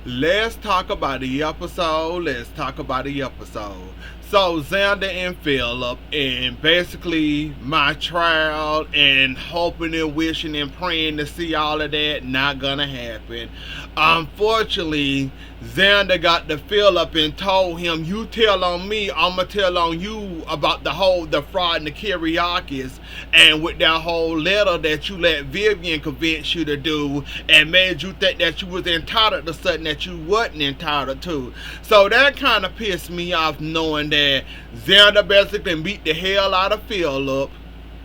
Let's talk about the episode. Let's talk about the episode. So Xander and Philip, and basically my trial, and hoping and wishing and praying to see all of that, not gonna happen. Unfortunately, Xander got to Philip and told him, "You tell on me, I'ma tell on you about the fraud and the karaoke's, and with that whole letter that you let Vivian convince you to do, and made you think that you was entitled to something that you wasn't entitled to." So that kind of pissed me off, knowing that Xander basically beat the hell out of Philip,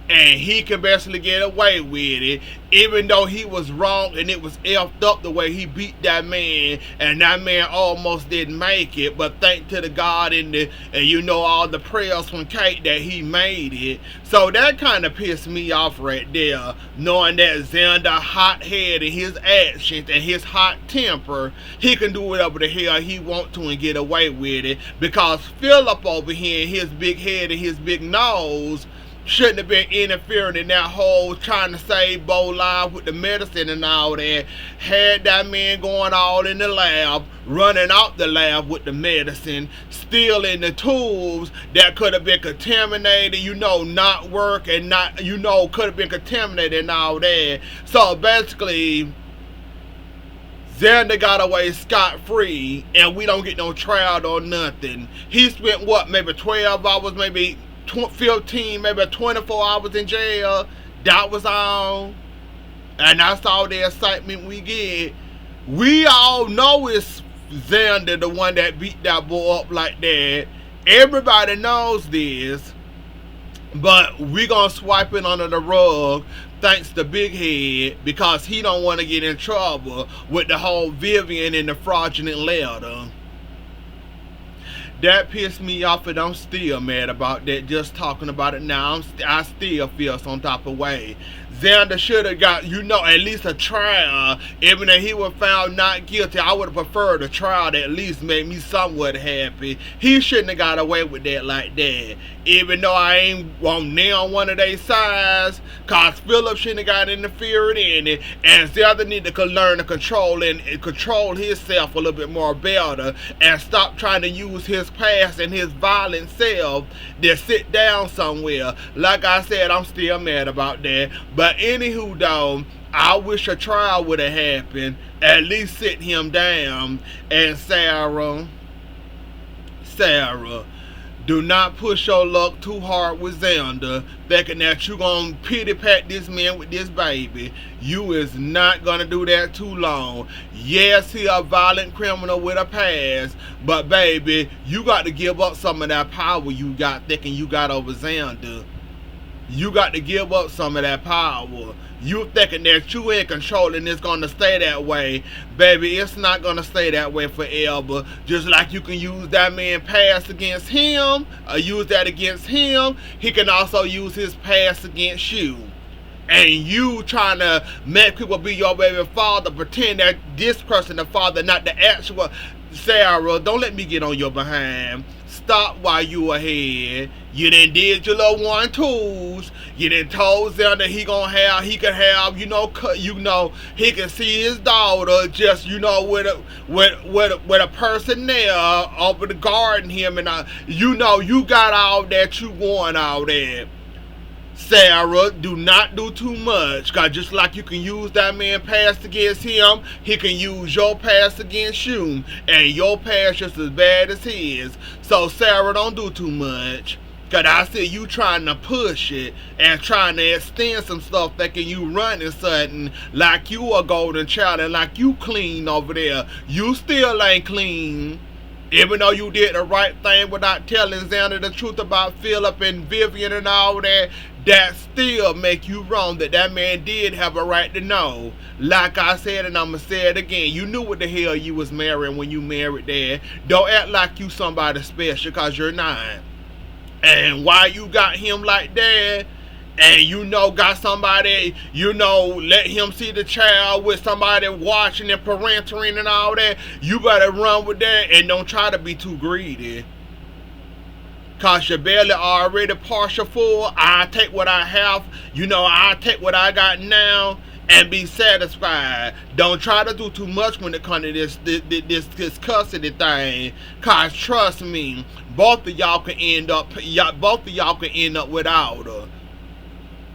and he can basically get away with it, even though he was wrong and it was effed up the way he beat that man, and that man almost didn't make it. But thanks to the God and all the prayers from Kate that he made it. So that kind of pissed me off right there, knowing that Xander hot head and his actions and his hot temper, he can do whatever the hell he want to and get away with it, because Philip over here, his big head and his big nose, shouldn't have been interfering in that whole trying to save Bo life with the medicine and all that. Had that man going all in the lab, running out the lab with the medicine, stealing the tools that could have been contaminated, not work, and not, could have been contaminated and all that. So basically, Xander got away scot-free, and we don't get no trial or nothing. He spent, maybe 12 hours, maybe 15, maybe 24 hours in jail. That was all. And that's all the excitement we get. We all know it's Xander, the one that beat that boy up like that. Everybody knows this. But we gonna swipe it under the rug thanks to Big Head, because he don't want to get in trouble with the whole Vivian and the fraudulent letter. That pissed me off, and I'm still mad about that. Just talking about it now, I still feel some type of way. Xander should have got, at least a trial. Even if he was found not guilty, I would have preferred a trial that at least made me somewhat happy. He shouldn't have got away with that like that. Even though I ain't on one of their sides, cause Philip shouldn't have got interfered in it, and Xander need to learn to control himself a little bit more better, and stop trying to use his past and his violent self to sit down somewhere. Like I said, I'm still mad about that. But anywho though, I wish a trial would have happened. At least sit him down. And Sarah, do not push your luck too hard with Xander, thinking that you gonna pity pat this man with this baby. You is not gonna do that too long. Yes, he a violent criminal with a past, but baby, you got to give up some of that power you got thinking you got over Xander. You got to give up some of that power. You thinking that you in control and it's going to stay that way. Baby, it's not going to stay that way forever. Just like you can use that man past against him, or use that against him, he can also use his past against you. And you trying to make people be your baby father, pretend that this person the father, not the actual. Sarah, don't let me get on your behind. Stop while you ahead. You done did your little 1-2s. You done told Xander he can have, he can see his daughter just, with a person there over the garden him, and you got all that, you want all that. Sarah, do not do too much, cause just like you can use that man past against him, he can use your past against you, and your past just as bad as his. So Sarah, don't do too much, cause I see you trying to push it and trying to extend some stuff, thinking you running something like you a golden child and like you clean over there. You still ain't clean. Even though you did the right thing without telling Xander the truth about Philip and Vivian and all that, that still make you wrong. That man did have a right to know. Like I said, and I'ma say it again, you knew what the hell you was marrying when you married that. Don't act like you somebody special, cause you're not. And why you got him like that, and got somebody, let him see the child with somebody watching and parenting and all that, you better run with that and don't try to be too greedy. Cause your belly already partial full. I take what I have, I take what I got now, and be satisfied. Don't try to do too much when it comes to this custody thing. Cause trust me, both of y'all can end up without her.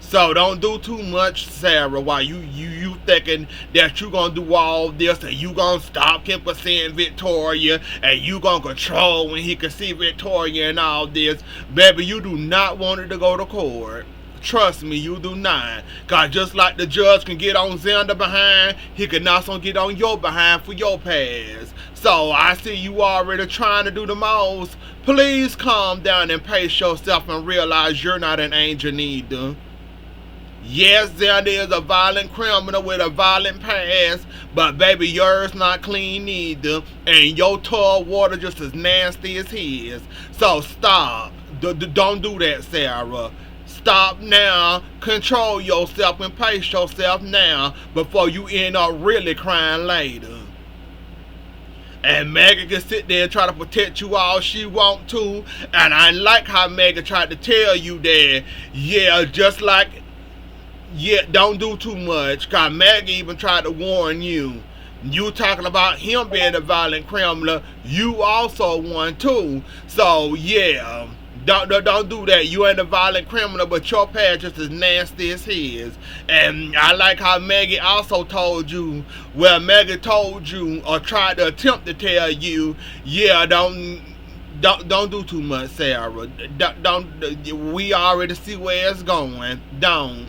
So don't do too much, Sarah, while you thinking that you gonna do all this and you gonna stop him from seeing Victoria and you gonna control when he can see Victoria and all this. Baby, you do not want it to go to court. Trust me, you do not. Cause just like the judge can get on Xander behind, he can also get on your behind for your past. So I see you already trying to do the most. Please calm down and pace yourself and realize you're not an angel neither. Yes, Xander is a violent criminal with a violent past, but baby, yours not clean neither, and your tub water just as nasty as his. So stop. Don't do that, Sarah. Stop now. Control yourself and pace yourself now before you end up really crying later. And Megan can sit there and try to protect you all she want to, and I like how Megan tried to tell you that, yeah, just like, yeah, don't do too much. Cause Maggie even tried to warn you. You talking about him being a violent criminal, you also one too. So yeah, don't do that. You ain't a violent criminal, but your past just as nasty as his. And I like how Maggie also told you, well, Maggie told you or tried to attempt to tell you, yeah, don't do too much, Sarah. Don't. We already see where it's going. Don't.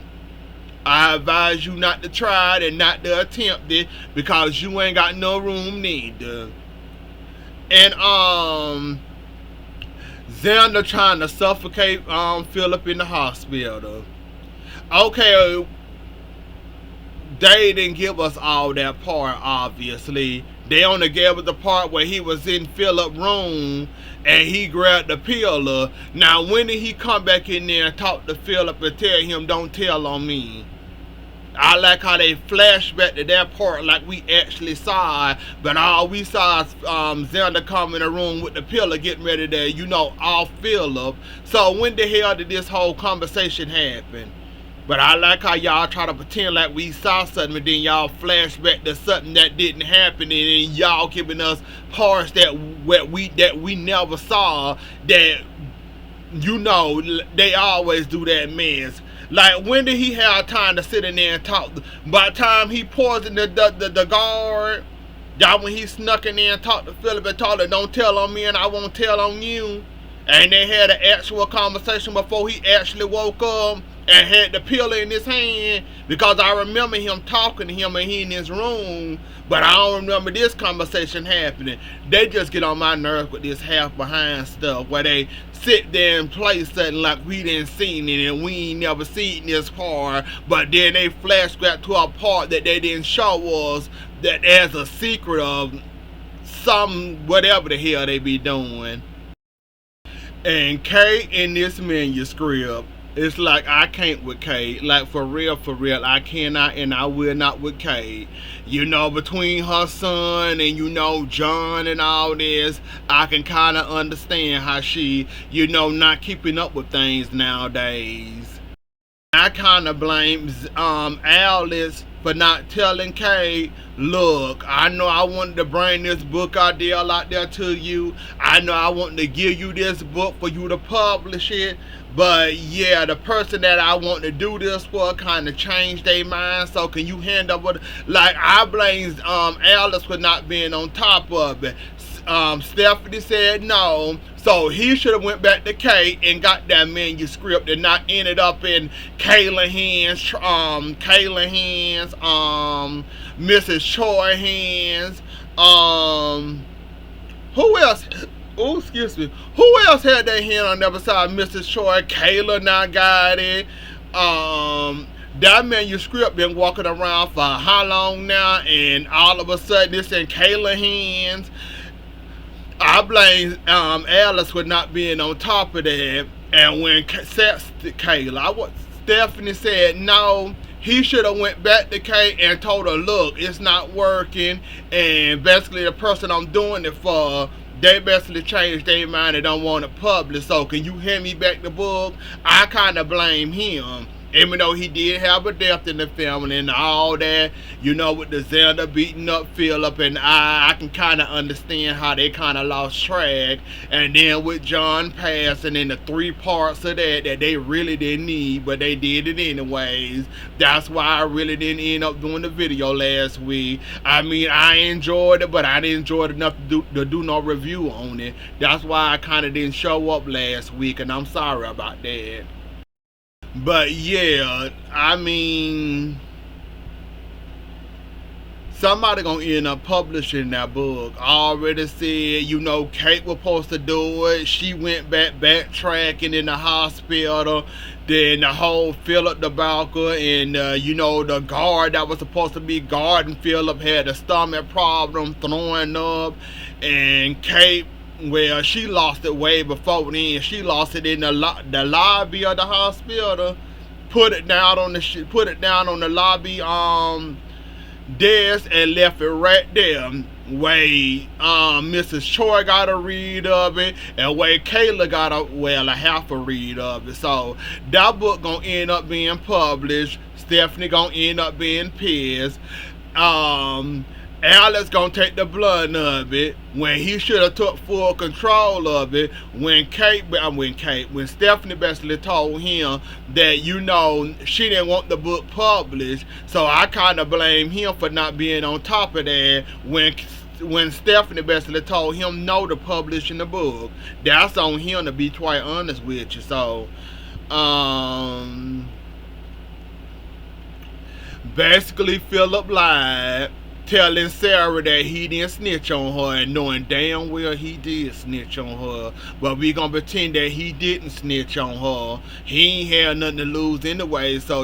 I advise you not to try it and not to attempt it because you ain't got no room neither. And Xander trying to suffocate Philip in the hospital. Okay, they didn't give us all that part, obviously. They only gave us the part where he was in Philip's room and he grabbed the pillar. Now, when did he come back in there and talk to Philip and tell him, don't tell on me? I like how they flash back to that part like we actually saw it, but all we saw is Xander come in the room with the pillar getting ready to, off Philip. So when the hell did this whole conversation happen? But I like how y'all try to pretend like we saw something, and then y'all flash back to something that didn't happen, and then y'all giving us parts that we never saw. That they always do that mess. Like, when did he have time to sit in there and talk? By the time he poisoned the guard, y'all, when he snuck in there and talked to Philip and told him, don't tell on me and I won't tell on you. And they had an actual conversation before he actually woke up and had the pillar in his hand, because I remember him talking to him and he in his room, but I don't remember this conversation happening. They just get on my nerves with this half behind stuff where they sit there and play something like we didn't seen it and we ain't never seen this part, but then they flash back to a part that they didn't show us that there's a secret of some whatever the hell they be doing. And Kate in this manuscript, it's like I can't with Kate. Like, for real, I cannot and I will not with Kate. Between her son and, John and all this, I can kind of understand how she, not keeping up with things nowadays. I kind of blame Alice for not telling Kate, look, I know I wanted to bring this book idea out there to you. I know I wanted to give you this book for you to publish it. But yeah, the person that I want to do this for kind of changed their mind. So can you hand over? Like, I blame Alice for not being on top of it. Stephanie said no, so he should have went back to Kate and got that manuscript and not ended up in Kayla hands, Mrs. Choi hands. Who else? Oh, excuse me. Who else had their hand on the other side? Mrs. Choi. Kayla now got it. That manuscript been walking around for how long now? And all of a sudden it's in Kayla hands. I blame Alice for not being on top of that. And when Stephanie said no, he should have went back to Kate and told her, look, it's not working. And basically the person I'm doing it for, they basically changed their mind and don't want to publish. So can you hand me back the book? I kind of blame him. Even though he did have a death in the family and all that, with the Xander beating up Philip, and I can kind of understand how they kind of lost track. And then with John passing, and the 3 parts of that they really didn't need, but they did it anyways. That's why I really didn't end up doing the video last week. I mean, I enjoyed it, but I didn't enjoy it enough to do no review on it. That's why I kind of didn't show up last week, and I'm sorry about that. But yeah, I mean, somebody gonna end up publishing that book. I already said, Kate was supposed to do it. She went backtracking in the hospital. Then the whole Philip debacle, and the guard that was supposed to be guarding Philip had a stomach problem, throwing up, and Kate, well, she lost it way before then. She lost it in the lobby of the hospital. Put it down on the lobby desk and left it right there. Where Mrs. Choi got a read of it, and where Kayla got a half a read of it. So that book gonna end up being published. Stephanie gonna end up being pissed. Alex gonna take the blunt of it when he should have took full control of it. When Stephanie basically told him that she didn't want the book published, so I kind of blame him for not being on top of that. When Stephanie basically told him no to publishing the book, that's on him, to be quite honest with you. So, basically Philip lied, telling Sarah that he didn't snitch on her, and knowing damn well he did snitch on her. But we gonna pretend that he didn't snitch on her. He ain't had nothing to lose anyway, so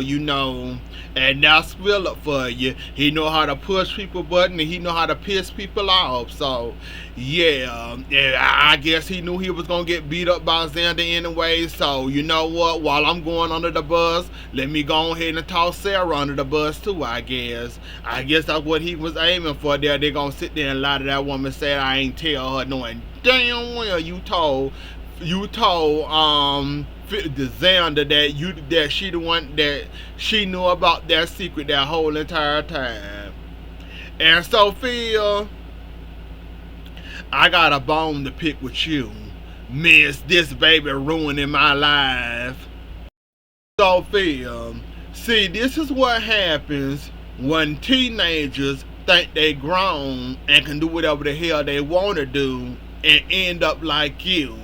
and that's Philip for you. He know how to push people button, and he know how to piss people off. So yeah, I guess he knew he was gonna get beat up by Xander anyway. So you know what? While I'm going under the bus, let me go ahead and toss Sarah under the bus too. I guess that's what he was aiming for there. They gonna sit there and lie to that woman, say I ain't tell her, knowing damn well you told the Xander that she the one that she knew about that secret that whole entire time. And Sophia, I got a bone to pick with you, Miss This Baby Ruining My Life. Sophia, see, this is what happens when teenagers think they grown and can do whatever the hell they want to do and end up like you.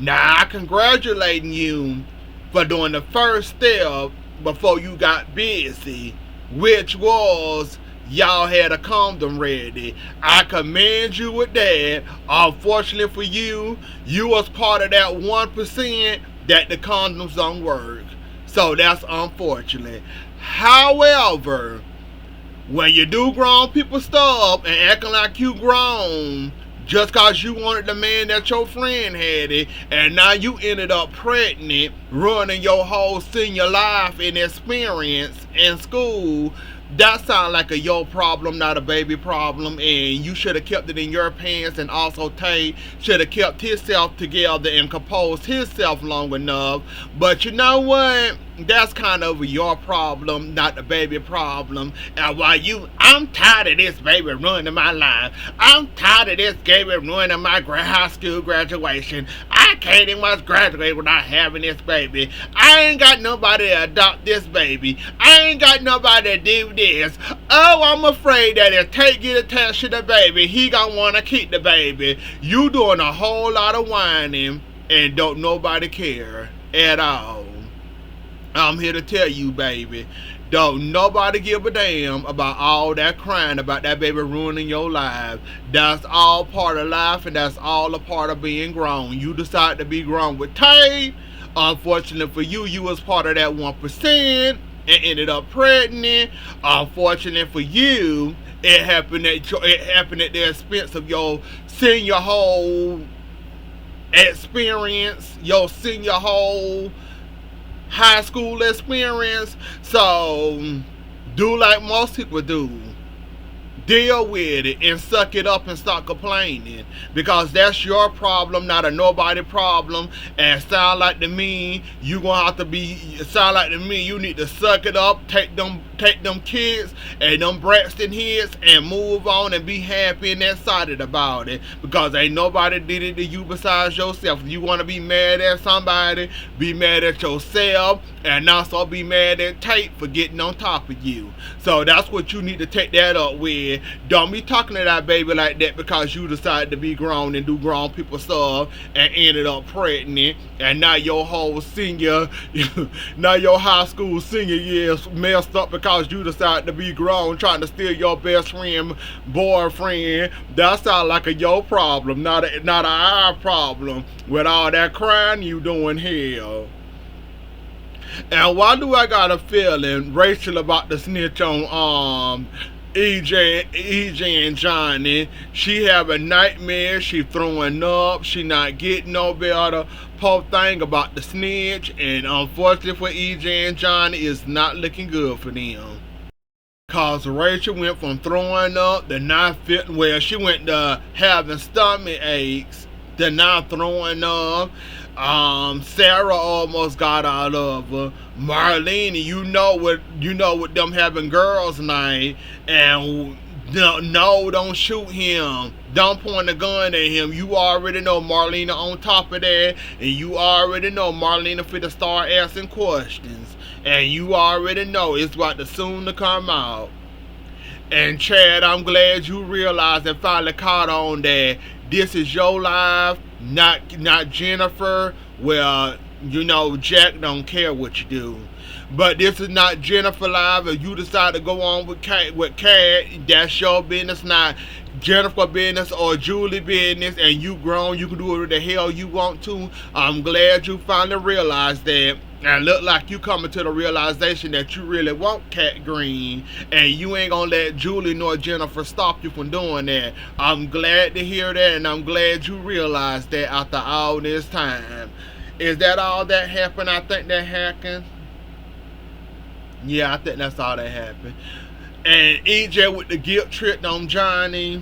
Now, I congratulate you for doing the first step before you got busy, which was y'all had a condom ready. I commend you with that. Unfortunately for you, you was part of that 1% that the condoms don't work. So that's unfortunate. However, when you do grown people stuff and acting like you grown just cause you wanted the man that your friend had it, and now you ended up pregnant, ruining your whole senior life and experience in school, that sounds like a yo problem, not a baby problem, and you should have kept it in your pants. And also Tate should have kept himself together and composed himself long enough. But you know what? That's kind of your problem, not the baby problem. And while I'm tired of this baby ruining my life. I'm tired of this baby ruining my high school graduation. I can't even graduate without having this baby. I ain't got nobody to adopt this baby. I ain't got nobody to do this. Oh, I'm afraid that if Tate get attached to the baby, he gonna want to keep the baby. You doing a whole lot of whining and don't nobody care at all. I'm here to tell you, baby, don't nobody give a damn about all that crying about that baby ruining your life. That's all part of life, and that's all a part of being grown. You decide to be grown with Tate. Unfortunately for you, you was part of that 1% and ended up pregnant. Unfortunately for you, it happened at the expense of your senior whole experience, your senior whole high school experience. So do like most people do. Deal with it and suck it up and stop complaining, because that's your problem, not a nobody problem. And sound like to me, you gonna have to be sound like to me, you need to suck it up, take them kids and them Braxton hits and move on and be happy and excited about it, because ain't nobody did it to you besides yourself. If you want to be mad at somebody, be mad at yourself, and also be mad at Tate for getting on top of you. So that's what you need to take that up with. Don't be talking to that baby like that because you decided to be grown and do grown people stuff and ended up pregnant, and now your whole senior now your high school senior year is messed up because you decided to be grown trying to steal your best friend boyfriend. That sounds like a your problem, not our problem, with all that crying you doing here. And why do I got a feeling Rachel about to snitch on EJ and Johnny? She having nightmares, she throwing up, she not getting no better. Poor thing about the snitch, and unfortunately for EJ and Johnny, it's not looking good for them. Cause Rachel went from throwing up to not fitting well. She went to having stomach aches to not throwing up. Sarah almost got out of her. Marlene, you know what them having girls' night, and no, don't shoot him. Don't point a gun at him. You already know Marlena on top of that, and you already know Marlena finna start asking questions, and you already know it's about to soon to come out. And Chad, I'm glad you realized and finally caught on that this is your life, not Jennifer. Well, you know, Jack don't care what you do. But this is not Jennifer live. If you decide to go on with Kat, that's your business, not Jennifer business or Julie business, and you grown, you can do whatever the hell you want to. I'm glad you finally realized that. And look like you coming to the realization that you really want Cat Green, and you ain't gonna let Julie nor Jennifer stop you from doing that. I'm glad to hear that, and I'm glad you realized that after all this time. Is that all that happened? I think that happened. Yeah, I think that's all that happened. And EJ with the guilt trip on Johnny,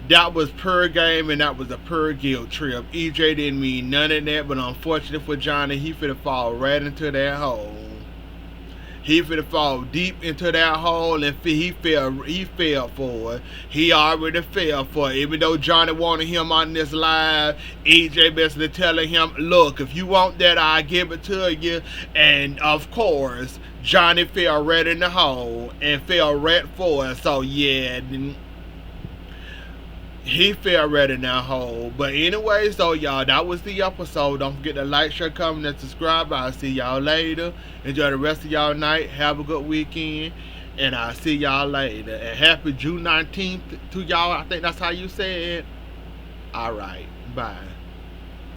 that was per game, and that was a per guilt trip. EJ didn't mean none of that, but unfortunately for Johnny, he finna fall right into that hole. He finna fall deep into that hole, and he fell for it. He already fell for it. Even though Johnny wanted him on this live, EJ basically telling him, look, if you want that, I'll give it to you. And of course, Johnny fell right in the hole and fell right for it. So yeah, he fell right in that hole. But anyway, so y'all, that was the episode. Don't forget to like, share, comment, and subscribe. I'll see y'all later. Enjoy the rest of y'all night. Have a good weekend. And I'll see y'all later. And happy June 19th to y'all. I think that's how you say it. Alright. Bye.